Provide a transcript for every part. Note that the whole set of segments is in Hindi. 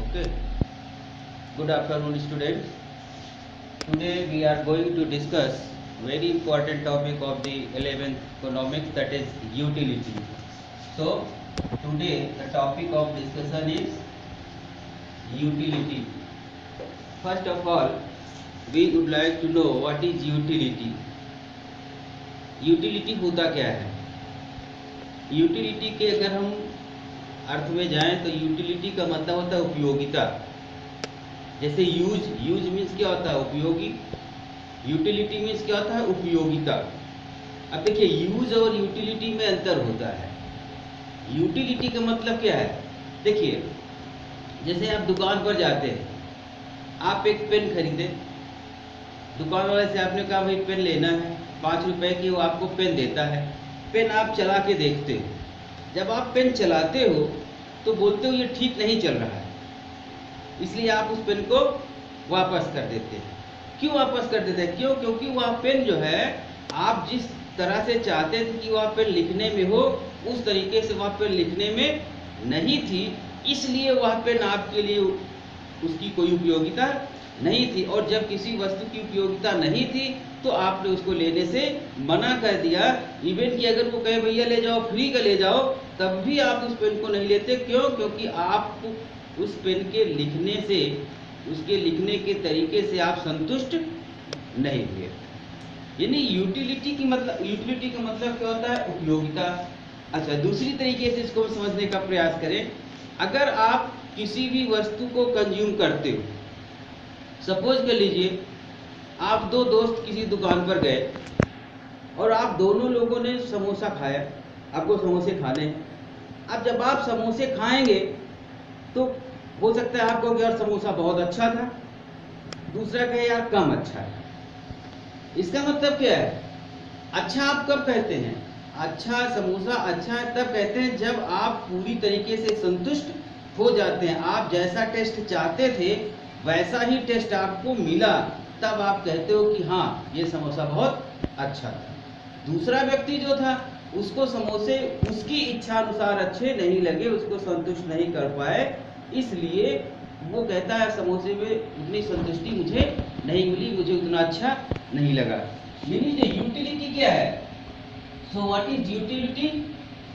Okay. Good afternoon, students. Today we are going to discuss very important topic of the 11th economics, that is utility. So today the topic of discussion is utility. First of all, we would like to know what is utility. Utility होता क्या है? यूटिलिटी के अगर हम अर्थ में जाएं तो यूटिलिटी का मतलब होता है उपयोगिता. जैसे यूज मीन्स क्या होता है? उपयोगी. यूटिलिटी मीन्स क्या होता है? उपयोगिता. अब देखिए, यूज और यूटिलिटी में अंतर होता है. यूटिलिटी का मतलब क्या है? देखिए, जैसे आप दुकान पर जाते हैं, आप एक पेन खरीदे, दुकान वाले से आपने कहा भाई पेन लेना है, 5 रुपए की वो आपको पेन देता है. पेन आप चला के देखते हो. जब आप पेन चलाते हो तो बोलते हो ये ठीक नहीं चल रहा है, इसलिए आप उस पेन को वापस कर देते हैं. क्यों वापस कर देते हैं? क्योंकि वह पेन जो है, आप जिस तरह से चाहते थे कि वह पेन लिखने में हो, उस तरीके से वह पेन लिखने में नहीं थी, इसलिए वह पेन आपके लिए उसकी कोई उपयोगिता नहीं थी. और जब किसी वस्तु की उपयोगिता नहीं थी तो आपने उसको लेने से मना कर दिया. इवन कि अगर वो कहे भैया ले जाओ, फ्री का ले जाओ, तब भी आप उस पेन को नहीं लेते. क्यों? क्योंकि आप उस पेन के लिखने से, उसके लिखने के तरीके से आप संतुष्ट नहीं हुए. यानी यूटिलिटी का मतलब क्या होता है? उपयोगिता. अच्छा, दूसरी तरीके से इसको समझने का प्रयास करें. अगर आप किसी भी वस्तु को कंज्यूम करते हो, सपोज कर लीजिए आप दो दोस्त किसी दुकान पर गए और आप दोनों लोगों ने समोसा खाया, आपको समोसे खाने हैं. अब जब आप समोसे खाएंगे तो हो सकता है आपको कि यार समोसा बहुत अच्छा था, दूसरा कहे यार कम अच्छा है. इसका मतलब क्या है? अच्छा आप कब कहते हैं? अच्छा, समोसा अच्छा है तब कहते हैं जब आप पूरी तरीके से संतुष्ट हो जाते हैं. आप जैसा टेस्ट चाहते थे वैसा ही टेस्ट आपको मिला, तब आप कहते हो कि हाँ ये समोसा बहुत अच्छा था. दूसरा व्यक्ति जो था, उसको समोसे उसकी इच्छा अनुसार अच्छे नहीं लगे, उसको संतुष्ट नहीं कर पाए, इसलिए वो कहता है समोसे में उतनी संतुष्टि मुझे नहीं मिली, मुझे उतना अच्छा नहीं लगा. यानी जो यूटिलिटी क्या है? सो व्हाट इज यूटिलिटी?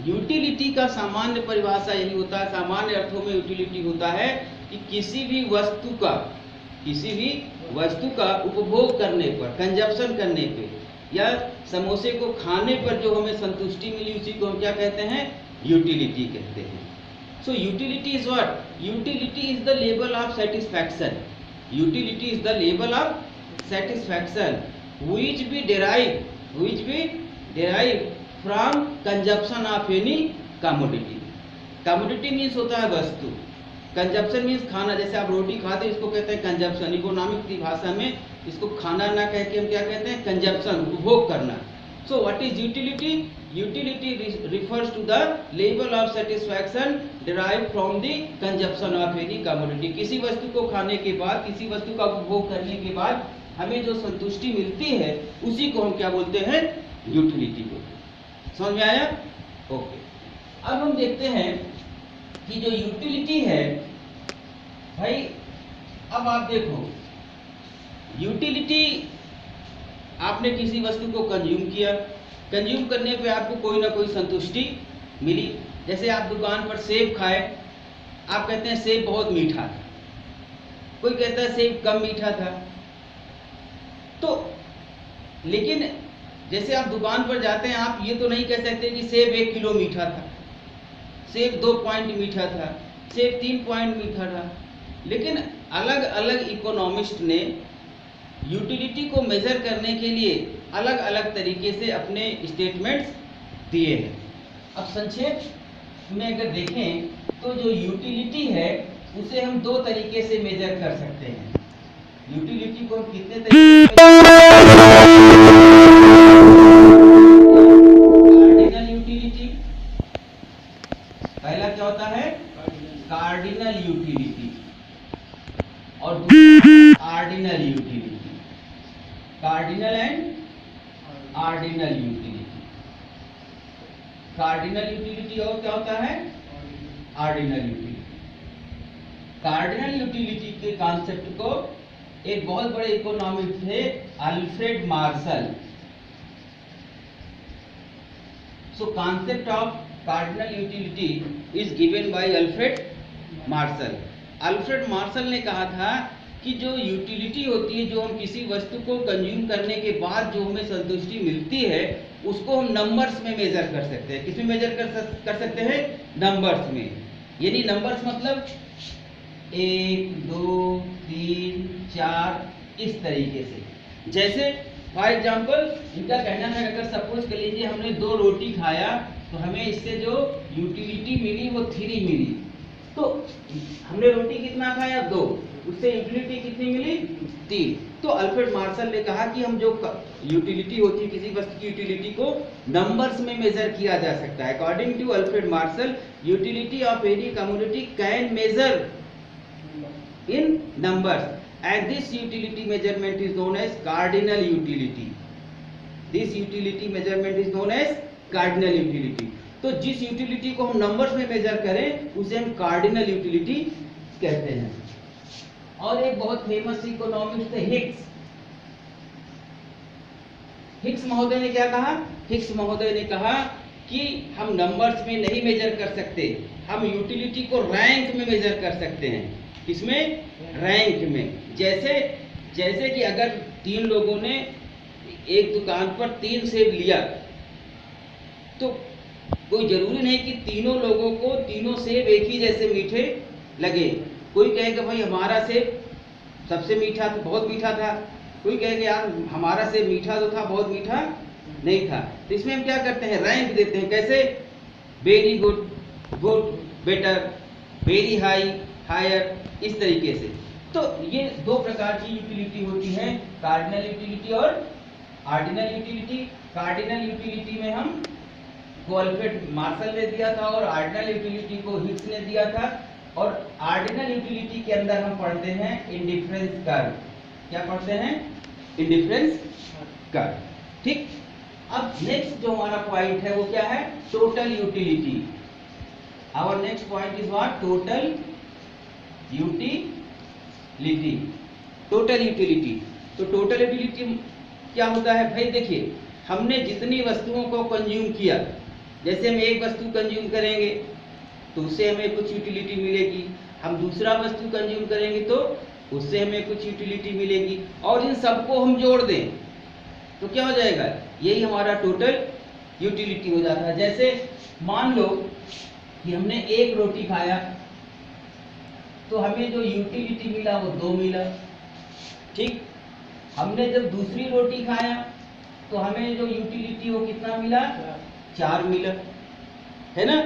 यूटिलिटी का सामान्य परिभाषा यही होता है, सामान्य अर्थों में यूटिलिटी होता है कि किसी भी वस्तु का उपभोग करने पर, कंजप्शन करने पे, या समोसे को खाने पर जो हमें संतुष्टि मिली, उसी को हम क्या कहते हैं? यूटिलिटी कहते हैं. सो utility is what? Utility is the level of satisfaction. Utility is the level of satisfaction which be derived from consumption of any commodity. Commodity means होता है वस्तु, कंजप्शन मीन्स खाना. जैसे आप रोटी खाते हैं, इसको कहते हैं कंजप्शन. इकोनॉमिक की भाषा में इसको खाना ना कह के हम क्या कहते हैं? कंजप्शन, उपभोग करना. So what is utility? Utility refers to the level of satisfaction derived from the consumption of any commodity. किसी वस्तु को खाने के बाद, किसी वस्तु का उपभोग करने के बाद हमें जो संतुष्टि मिलती है, उसी को हम क्या बोलते हैं? यूटिलिटी बोलते हैं. समझ में आया? ओके. अब हम देखते हैं कि जो यूटिलिटी है भाई, अब आप देखो, यूटिलिटी, आपने किसी वस्तु को कंज्यूम किया, कंज्यूम करने पे आपको कोई ना कोई संतुष्टि मिली. जैसे आप दुकान पर सेब खाए, आप कहते हैं सेब बहुत मीठा था, कोई कहता है सेब कम मीठा था. तो लेकिन जैसे आप दुकान पर जाते हैं, आप ये तो नहीं कह सकते कि सेब 1 किलो मीठा था, सेब 2 पॉइंट मीठा था, सेब 3 पॉइंट मीठा था. लेकिन अलग अलग इकोनॉमिस्ट ने यूटिलिटी को मेजर करने के लिए अलग अलग तरीके से अपने स्टेटमेंट्स दिए हैं. अब संक्षेप में अगर देखें तो जो यूटिलिटी है उसे हम 2 तरीके से मेजर कर सकते हैं. यूटिलिटी को कितने तरीके कार्डिनल यूटिलिटी. पहला क्या होता है? कार्डिनल यूटिलिटी, और दूसरा ordinal utility. Cardinal and ordinal utility. Cardinal utility और क्या होता है? Ordinal utility. कार्डिनल यूटिलिटी के कॉन्सेप्ट को एक बहुत बड़े इकोनॉमिस्ट थे Alfred Marshall. So concept of cardinal utility is given by Alfred Marshall. Alfred Marshall ने कहा था कि जो यूटिलिटी होती है, जो हम किसी वस्तु को कंज्यूम करने के बाद जो हमें संतुष्टि मिलती है, उसको हम नंबर्स में मेजर कर सकते हैं। किसमें मेजर कर सकते हैं? नंबर्स में। यानी नंबर्स मतलब 1 2 3 4 इस तरीके से। जैसे फॉर एग्जाम्पल इनका कहना है, अगर सपोज कर लीजिए हमने 2 रोटी खाया तो हमें इससे जो यूटिलिटी मिली वो 3 मिली। तो हमने रोटी कितना खाया? 2, उससे यूटिलिटी कितनी मिली? 3। तो अल्फ्रेड मार्शल ने कहा कि हम जो यूटिलिटी होती है, किसी वस्तु की यूटिलिटी को नंबर्स में मेजर किया जा सकता है। According to Alfred Marshall, utility of any commodity can measure in numbers and this utility measurement is known as cardinal utility. This utility measurement is known as cardinal utility. तो जिस यूटिलिटी को हम नंबर्स में मेजर करें उसे हम कार्डिनल यूटिलिटी कहते हैं। और एक बहुत फेमस इकोनॉमिस्ट थे हिक्स। हिक्स महोदय ने क्या कहा? हिक्स महोदय ने कहा कि हम नंबर्स में नहीं मेजर कर सकते, हम यूटिलिटी को रैंक में मेजर कर सकते हैं। किसमें? रैंक में। जैसे कि अगर 3 लोगों ने एक दुकान पर 3 सेब लिया तो कोई जरूरी नहीं कि तीनों लोगों को तीनों सेब एक ही जैसे मीठे लगे। कोई कहेगा भाई हमारा सेब सबसे मीठा था, बहुत मीठा था। कोई कहेगा यार हमारा सेब मीठा तो था, बहुत मीठा नहीं था। तो इसमें हम क्या करते हैं? रैंक देते हैं। कैसे? Very good, good, better, very high, higher, इस तरीके से। तो ये 2 प्रकार की यूटिलिटी होती है, कार्डिनल यूटिलिटी और ऑर्डिनल यूटिलिटी। कार्डिनल यूटिलिटी में हम को अल्फ्रेड मार्शल ने दिया था और ऑर्डिनल यूटिलिटी को हिक्स ने दिया था। और ऑर्डिनल यूटिलिटी के अंदर हम पढ़ते हैं इंडिफरेंस कर्व। क्या पढ़ते हैं? Indifference curve. ठीक। अब नेक्स्ट जो हमारा पॉइंट है वो क्या है? Total utility. Our next point is what? Total utility. Total utility. तो टोटल यूटिलिटी क्या होता है भाई? देखिए, हमने जितनी वस्तुओं को कंज्यूम किया, जैसे हम एक वस्तु कंज्यूम करेंगे तो उससे हमें कुछ यूटिलिटी मिलेगी, हम दूसरा वस्तु कंज्यूम करेंगे तो उससे हमें कुछ यूटिलिटी मिलेगी, और इन सबको हम जोड़ दें तो क्या हो जाएगा? यही हमारा टोटल यूटिलिटी हो जाता है। जैसे मान लो कि हमने 1 रोटी खाया तो हमें जो यूटिलिटी मिला वो 2 मिला। ठीक। हमने जब दूसरी रोटी खाया तो हमें जो यूटिलिटी वो कितना मिला? 4 मिला, है ना।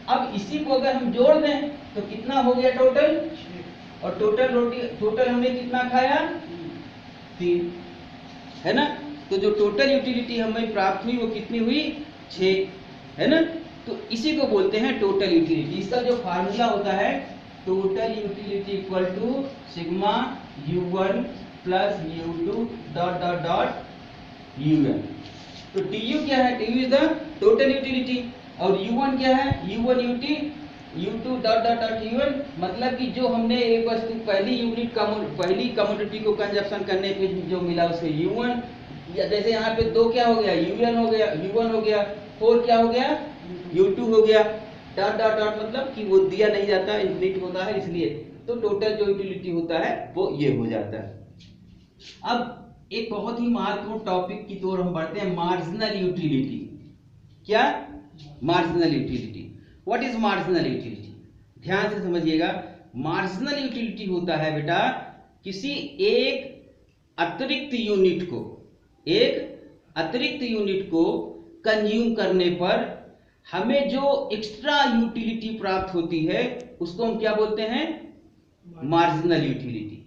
अब इसी को अगर हम जोड़ दें तो कितना हो गया टोटल? और टोटल हमने कितना खाया? 3, है ना। तो जो टोटल यूटिलिटी हमें प्राप्त हुई वो कितनी हुई? 6, है ना। तो इसी को बोलते हैं टोटल यूटिलिटी। इसका जो फार्मूला होता है, total utility equal to sigma U1 plus U2 dot dot dot UN। तो TU क्या है? TU is the total utility. और U1 क्या है? U1 UT, U2 dot dot dot UN। मतलब कि जो हमने एक वस्तु पहली कमोडिटी को कंजप्शन करने पे जो मिला उसे U1, या जैसे यहाँ पे 2 क्या हो गया? UN हो गया, U1 हो गया, 4 क्या हो गया? U2 हो गया। डॉट डॉट डॉट मतलब कि वो दिया नहीं जाता, इनफिनिट होता है, इसलिए तो टोटल जो यूटिलिटी होता है वो ये हो जाता है। अब एक बहुत ही महत्वपूर्ण टॉपिक की ओर हम बढ़ते हैं, मार्जिनल यूटिलिटी। क्या? Marginal utility. What is marginal utility? ध्यान से समझिएगा। मार्जिनल यूटिलिटी होता है बेटा किसी एक अतिरिक्त यूनिट को कंज्यूम करने पर हमें जो एक्स्ट्रा यूटिलिटी प्राप्त होती है उसको हम क्या बोलते हैं? Marginal utility.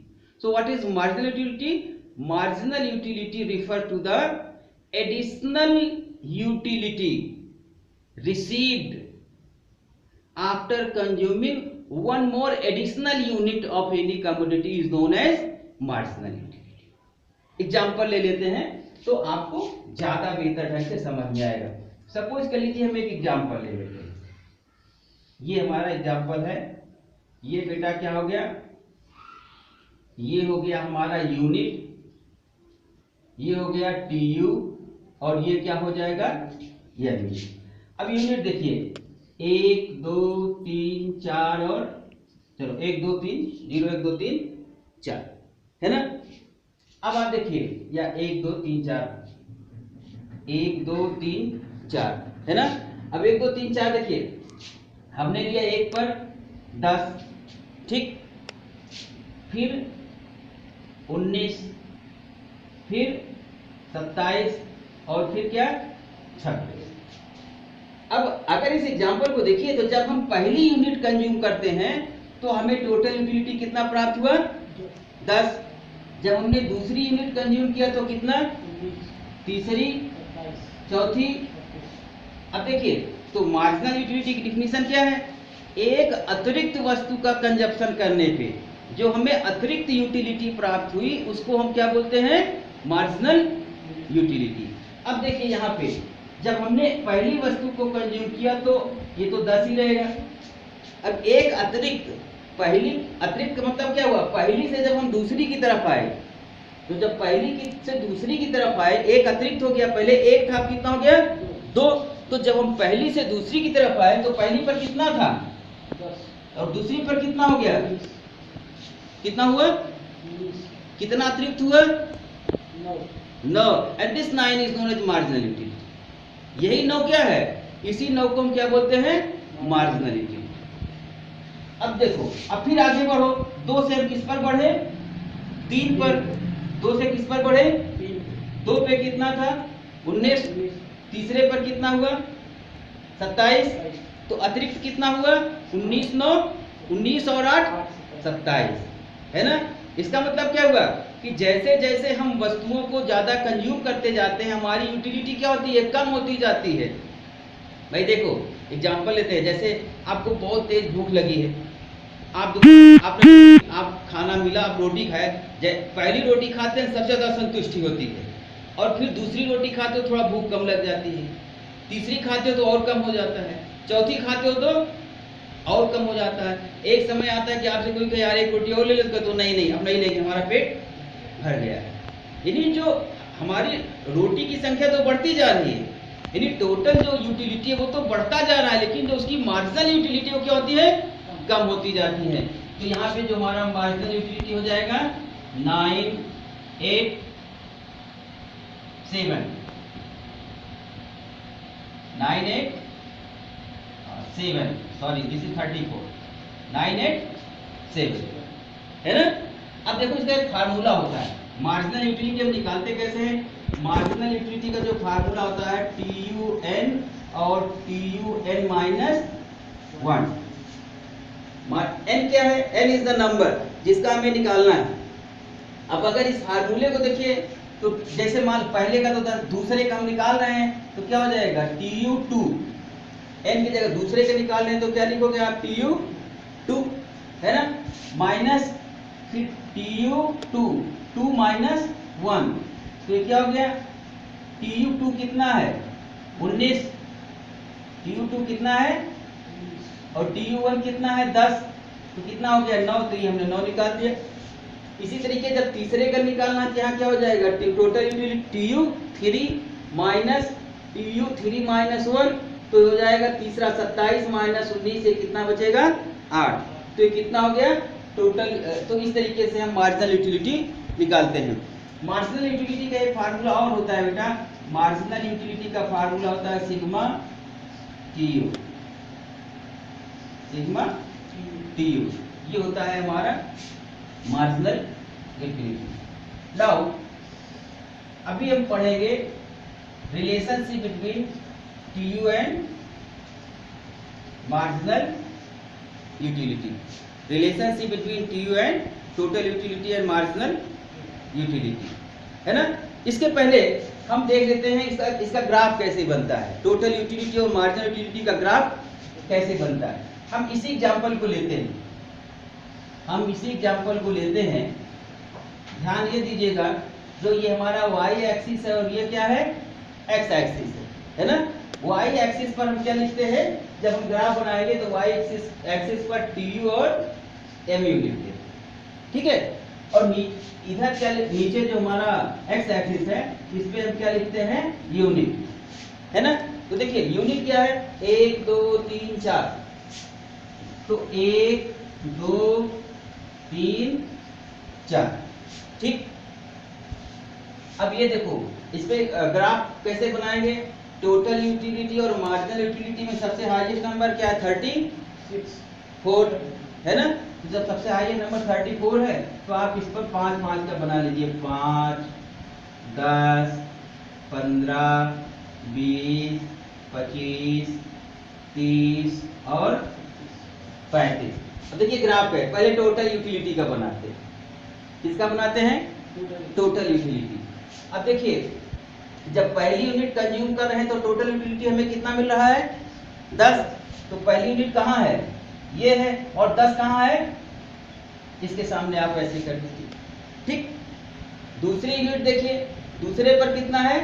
So what is marginal utility? Marginal utility refer to the additional utility received after consuming one more additional unit of any commodity is known as marginal utility। Example ले लेते हैं तो आपको ज्यादा बेहतर ढंग से समझ में आएगा। सपोज कर लीजिए हम एक एग्जाम्पल ले लेते हैं। ये हमारा एग्जाम्पल है ये बेटा क्या हो गया, ये हो गया हमारा यूनिट, ये हो गया टीयू, और ये क्या हो जाएगा, एमयू। अब यूनिट देखिए 1 2 3 4 और चलो 1 2 3 0 1 2 3 4 है ना। अब आप देखिए या 1 2 3 4 1 2 3 4 है ना। अब 1 2 3 4 देखिए हमने लिया 1 पर 10, ठीक, फिर 19, फिर 27 और फिर क्या 26। अब अगर इस एग्जांपल को देखिए तो जब हम पहली यूनिट कंज्यूम करते हैं तो हमें टोटल यूटिलिटी कितना प्राप्त हुआ, 10। जब हमने दूसरी यूनिट कंज्यूम किया तो कितना, तीसरी, चौथी। अब देखिए तो मार्जिनल यूटिलिटी की डिफिनीशन क्या है, एक अतिरिक्त वस्तु का कंजप्शन करने पे जो हमें अतिरिक्त यूटिलिटी प्राप्त हुई उसको हम क्या बोलते हैं, मार्जिनल यूटिलिटी। अब देखिए यहाँ पे जब हमने पहली वस्तु को कंज्यूम किया तो ये तो 10 ही रहेगा। अब एक अतिरिक्त, पहली अतिरिक्त का मतलब क्या हुआ, पहली से जब हम दूसरी की तरफ आए तो जब पहली की से दूसरी की तरफ आए एक अतिरिक्त हो गया, पहले एक था, कितना हो गया, 2। तो जब हम पहली से दूसरी की तरफ आए तो पहली पर कितना था, 10, और दूसरी पर कितना हो गया, कितना हुआ, 20। कितना अतिरिक्त हुआ, 9। And this 9 is known as marginal utility. यही 9 क्या है, इसी 9 को हम क्या बोलते हैं, मार्जिनल यूटिलिटी। अब देखो अब फिर आगे बढ़ो, 2 से हम किस पर बढ़े, 3 पर, 2 से किस पर बढ़े, 2 पे कितना था, 19, तीसरे पर कितना हुआ, 27, तो अतिरिक्त कितना हुआ, 19 9, 19 और 8 27 है ना। इसका मतलब क्या हुआ कि जैसे जैसे हम वस्तुओं को ज्यादा कंज्यूम करते जाते हैं हमारी यूटिलिटी क्या होती है, कम होती जाती है। भाई देखो एग्जांपल लेते हैं, जैसे आपको बहुत तेज भूख लगी है, आप खाना मिला, आप रोटी खाए, पहली रोटी खाते हैं सबसे ज्यादा संतुष्टि होती है, और फिर दूसरी रोटी खाते हो थोड़ा भूख कम लग जाती है, तीसरी खाते हो तो और कम हो जाता है, चौथी खाते हो तो और कम हो जाता है। एक समय आता है कि आपसे कोई कहे यार एक रोटी और ले लो, तो नहीं अब नहीं लेंगे, हमारा पेट भर गया है। यानी जो हमारी रोटी की संख्या तो बढ़ती जा रही है, यानी टोटल जो यूटिलिटी है वो तो बढ़ता जा रहा है, लेकिन जो उसकी मार्जिनल यूटिलिटी वो क्या होती है, कम होती जाती है। तो यहाँ पे जो हमारा मार्जिनल यूटिलिटी हो जाएगा 9 8 7 9 8 7, सॉरी दिस इज 34, 9 8 7 है ना। अब देखो इसका एक फार्मूला होता है, मार्जिनल यूटिलिटी हम निकालते कैसे हैं, मार्जिनल यूटिलिटी का जो फार्मूला होता है TUN और TUN माइनस 1। n क्या है, n इज द नंबर जिसका हमें निकालना है। अब अगर इस फार्मूले को देखिए तो जैसे मान पहले का तो था, दूसरे का हम निकाल रहे हैं तो क्या हो जाएगा, TU2, n की जगह दूसरे के निकाल रहे हैं तो क्या लिखोगे आप, TU2 है ना, माइनस फिर TU2 2 माइनस 1, तो ये क्या हो गया, TU2 कितना है 19, TU2 कितना है और TU1 कितना है 10, तो कितना हो गया 9, तो ये हमने 9 निकाल दिया। इसी तरीके जब तीसरे का निकालना है यहाँ क्या हो जाएगा, total utility TU3 minus TU3 minus 1, तो हो जाएगा तीसरा 27 माइनस 19 से कितना बचेगा 8, तो ये कितना हो गया टोटल। तो इस तरीके से हम मार्जिनल यूटिलिटी निकालते हैं। मार्जिनल यूटिलिटी का एक फार्मूला और होता है बेटा, मार्जिनल यूटिलिटी का फार्मूला होता है सिग्मा TU, सिग्मा TU, ये होता है हमारा मार्जिनल यूटिलिटी। नाउ अभी हम पढ़ेंगे relationship between TU and marginal utility, relationship between TU and total utility and marginal utility है ना। इसके पहले हम देख लेते हैं इसका ग्राफ कैसे बनता है, टोटल यूटिलिटी और मार्जिनल यूटिलिटी का ग्राफ कैसे बनता है। हम इसी एग्जांपल को लेते हैं, ध्यान ये दीजिएगा, जो ये हमारा y एक्सिस है और ये क्या है x एक्सिस है ना। y एक्सिस पर हम क्या लिखते हैं, जब हम ग्राफ बनाएंगे तो y एक्सिस पर TU और MU लिखते हैं, ठीक है। और इधर क्या नीचे जो हमारा x एक्सिस है इस पे हम क्या लिखते हैं, यूनिट, है ना। तो देखिए यूनिट क्या है, 1 2 3 4, तो 1 2 3 4, ठीक। अब ये देखो इस पे ग्राफ कैसे बनाएंगे, टोटल यूटिलिटी और मार्जिनल यूटिलिटी में सबसे हाईएस्ट नंबर क्या है, 34, है ना। तो जब सबसे हाईएस्ट नंबर 34 है तो आप इस पर 5 5 का बना लीजिए, 5 10 15 20 25 30 और 35। अब देखिए ग्राफ है, पहले टोटल यूटिलिटी का बनाते हैं, किसका बनाते हैं, टोटल यूटिलिटी। अब देखिए जब पहली यूनिट कंज्यूम कर रहे हैं तो टोटल यूटिलिटी हमें कितना मिल रहा है, 10। तो पहली यूनिट कहाँ है, ये है, और 10 कहाँ है, इसके सामने आप ऐसे कर दीजिए, ठीक। दूसरी यूनिट देखिए, दूसरे पर कितना है,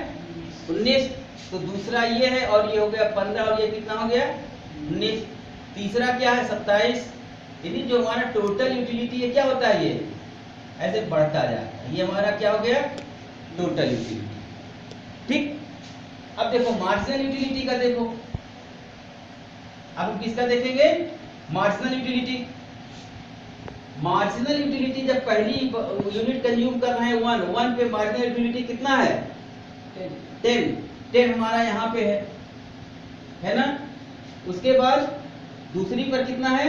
19, तो दूसरा ये है और ये हो गया 15 और ये कितना हो गया, 19। तीसरा क्या है, 27। यानी जो हमारा टोटल यूटिलिटी है क्या होता है, ये ऐसे बढ़ता जाता है, ये हमारा क्या हो गया, टोटल यूटिलिटी, ठीक। अब देखो मार्जिनल यूटिलिटी का देखो, अब हम किसका देखेंगे, मार्जिनल यूटिलिटी। मार्जिनल यूटिलिटी जब पहली यूनिट कंज्यूम कर रहे हैं 1 पे मार्जिनल यूटिलिटी कितना है, 10 हमारा यहाँ पे है ना। उसके बाद दूसरी पर कितना है,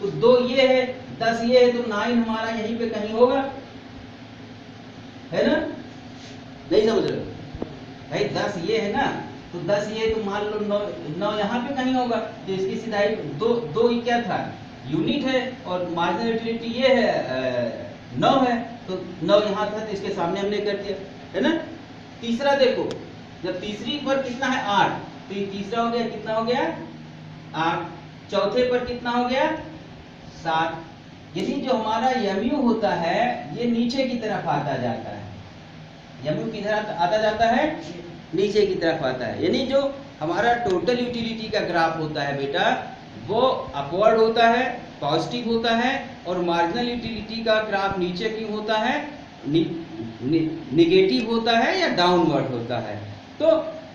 तो 2 ये है, 10 ये है, तो 9 हमारा यहीं पे कहीं होगा, है ना। नहीं समझ रहे भाई, 10 ये है ना, तो 10 ये, तो मान लो 9 यहाँ पे कहीं होगा, तो इसकी सीधाई 2 ही क्या था, यूनिट है, और मार्जिनल यूटिलिटी ये है 9 है, तो 9 यहाँ था तो इसके सामने हमने कर दिया, है ना। तीसरा देखो, जब तीसरी पर कितना है, 8, तो ये तीसरा हो गया, कितना हो गया, 8। चौथे पर कितना हो गया, 7। यदि जो हमारा MU होता है ये नीचे की तरफ आता जाता है, MU किधर आता जाता है, नीचे की तरफ आता है। यानी जो हमारा टोटल यूटिलिटी का ग्राफ होता है बेटा, वो अपवर्ड होता है, पॉजिटिव होता है, और मार्जिनल यूटिलिटी का ग्राफ नीचे क्यों होता है, निगेटिव होता है या डाउनवर्ड होता है। तो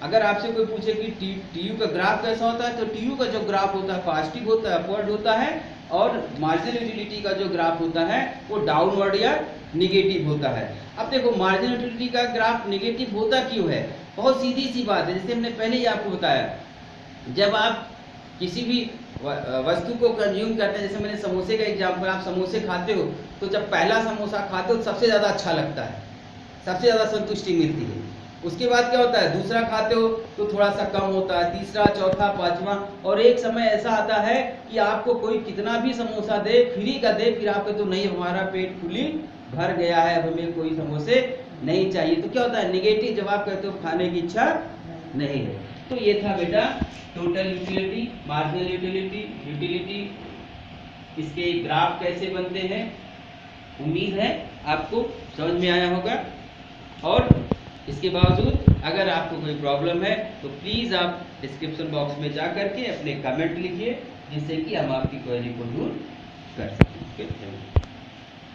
अगर आपसे कोई पूछे कि TU का ग्राफ कैसा होता है, तो TU का जो ग्राफ होता है पॉजिटिव होता है, अपवर्ड होता है, और मार्जिनल यूटिलिटी का जो ग्राफ होता है वो डाउनवर्ड या निगेटिव होता है। अब देखो मार्जिनल यूटिलिटी का ग्राफ निगेटिव होता क्यों है, बहुत सीधी सी बात है, जैसे हमने पहले ही आपको बताया, जब आप किसी भी वस्तु को कंज्यूम करते हैं, जैसे मैंने समोसे का एग्जांपल, आप समोसे खाते हो तो जब पहला समोसा खाते हो तो सबसे ज़्यादा अच्छा लगता है, सबसे ज़्यादा संतुष्टि मिलती है। उसके बाद क्या होता है, दूसरा खाते हो तो थोड़ा सा कम होता है, तीसरा, चौथा, पांचवा, और एक समय ऐसा आता है कि आपको कोई कितना भी समोसा दे, फ्री का दे, फिर आपको तो नहीं, हमारा पेट फुली भर गया है, अब हमें कोई समोसे नहीं चाहिए। तो क्या होता है, निगेटिव जवाब कहते हो, खाने की इच्छा नहीं है। तो ये था बेटा टोटल यूटिलिटी, मार्जिनल यूटिलिटी, इसके ग्राफ कैसे बनते हैं। उम्मीद है आपको समझ में आया होगा, और इसके बावजूद अगर आपको कोई प्रॉब्लम है तो प्लीज़ आप डिस्क्रिप्शन बॉक्स में जा करके अपने कमेंट लिखिए, जिससे कि हम आपकी क्वेरी को दूर कर सकें।